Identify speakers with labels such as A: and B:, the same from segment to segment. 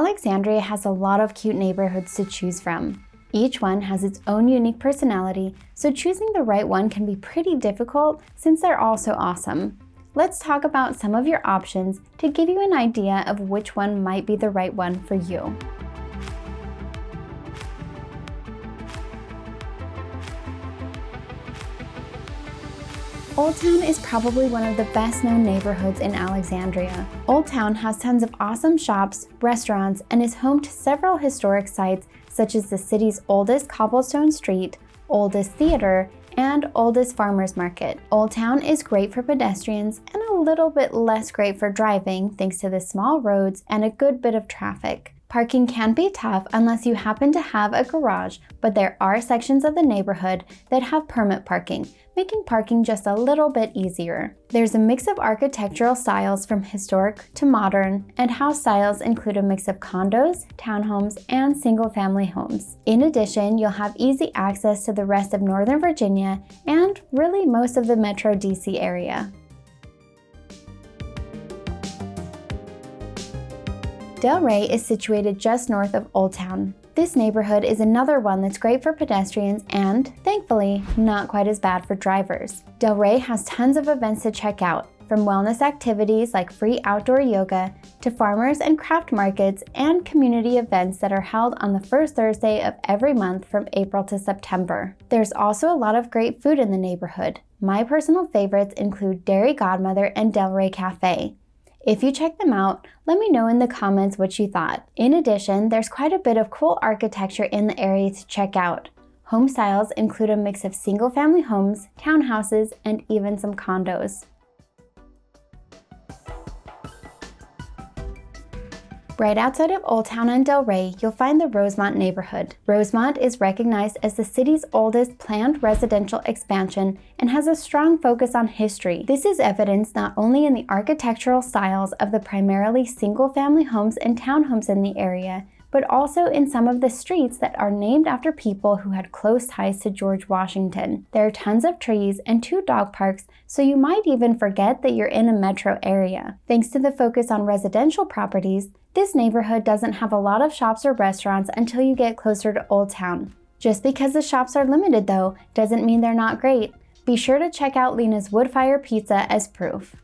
A: Alexandria has a lot of cute neighborhoods to choose from. Each one has its own unique personality, so choosing the right one can be pretty difficult since they're all so awesome. Let's talk about some of your options to give you an idea of which one might be the right one for you. Old Town is probably one of the best-known neighborhoods in Alexandria. Old Town has tons of awesome shops, restaurants, and is home to several historic sites such as the city's oldest cobblestone street, oldest theater, and oldest farmers market. Old Town is great for pedestrians and a little bit less great for driving thanks to the small roads and a good bit of traffic. Parking can be tough unless you happen to have a garage, but there are sections of the neighborhood that have permit parking, making parking just a little bit easier. There's a mix of architectural styles from historic to modern, and house styles include a mix of condos, townhomes, and single-family homes. In addition, you'll have easy access to the rest of Northern Virginia and really most of the Metro DC area. Delray is situated just north of Old Town. This neighborhood is another one that's great for pedestrians and, thankfully, not quite as bad for drivers. Delray has tons of events to check out, from wellness activities like free outdoor yoga to farmers and craft markets and community events that are held on the first Thursday of every month from April to September. There's also a lot of great food in the neighborhood. My personal favorites include Dairy Godmother and Delray Cafe. If you check them out, let me know in the comments what you thought. In addition, there's quite a bit of cool architecture in the area to check out. Home styles include a mix of single-family homes, townhouses, and even some condos. Right outside of Old Town and Delray, you'll find the Rosemont neighborhood. Rosemont is recognized as the city's oldest planned residential expansion and has a strong focus on history. This is evidenced not only in the architectural styles of the primarily single-family homes and townhomes in the area, but also in some of the streets that are named after people who had close ties to George Washington. There are tons of trees and 2 dog parks, so you might even forget that you're in a metro area. Thanks to the focus on residential properties, this neighborhood doesn't have a lot of shops or restaurants until you get closer to Old Town. Just because the shops are limited though, doesn't mean they're not great. Be sure to check out Lena's Wood Fire Pizza as proof.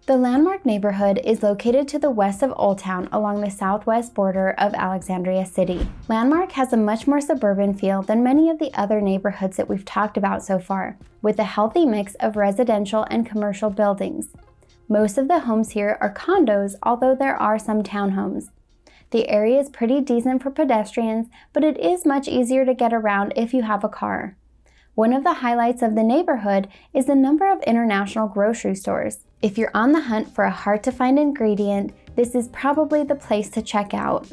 A: The Landmark neighborhood is located to the west of Old Town along the southwest border of Alexandria City. Landmark has a much more suburban feel than many of the other neighborhoods that we've talked about so far, with a healthy mix of residential and commercial buildings. Most of the homes here are condos, although there are some townhomes. The area is pretty decent for pedestrians, but it is much easier to get around if you have a car. One of the highlights of the neighborhood is the number of international grocery stores. If you're on the hunt for a hard-to-find ingredient, this is probably the place to check out.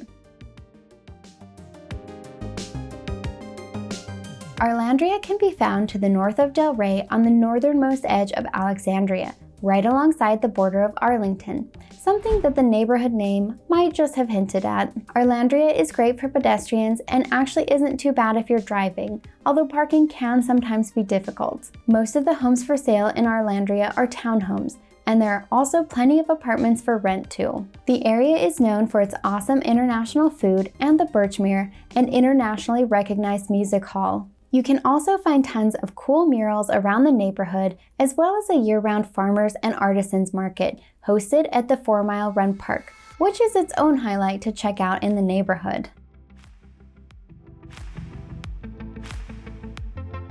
A: Arlandria can be found to the north of Delray on the northernmost edge of Alexandria, right alongside the border of Arlington, something that the neighborhood name might just have hinted at. Arlandria is great for pedestrians and actually isn't too bad if you're driving, although parking can sometimes be difficult. Most of the homes for sale in Arlandria are townhomes, and there are also plenty of apartments for rent too. The area is known for its awesome international food and the Birchmere, an internationally recognized music hall. You can also find tons of cool murals around the neighborhood, as well as a year-round farmers and artisans market hosted at the 4 Mile Run Park, which is its own highlight to check out in the neighborhood.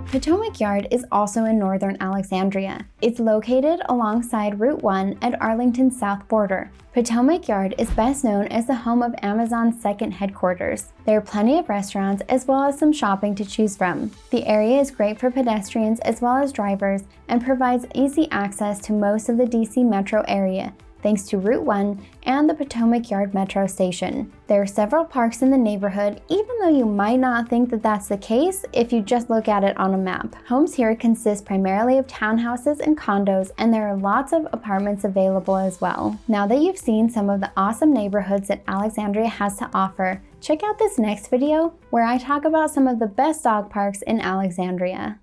A: Potomac Yard is also in northern Alexandria. It's located alongside Route 1 at Arlington's south border. Potomac Yard is best known as the home of Amazon's second headquarters. There are plenty of restaurants as well as some shopping to choose from. The area is great for pedestrians as well as drivers and provides easy access to most of the DC metro area, thanks to Route 1 and the Potomac Yard Metro Station. There are several parks in the neighborhood, even though you might not think that that's the case if you just look at it on a map. Homes here consist primarily of townhouses and condos, and there are lots of apartments available as well. Now that you've seen some of the awesome neighborhoods that Alexandria has to offer, check out this next video where I talk about some of the best dog parks in Alexandria.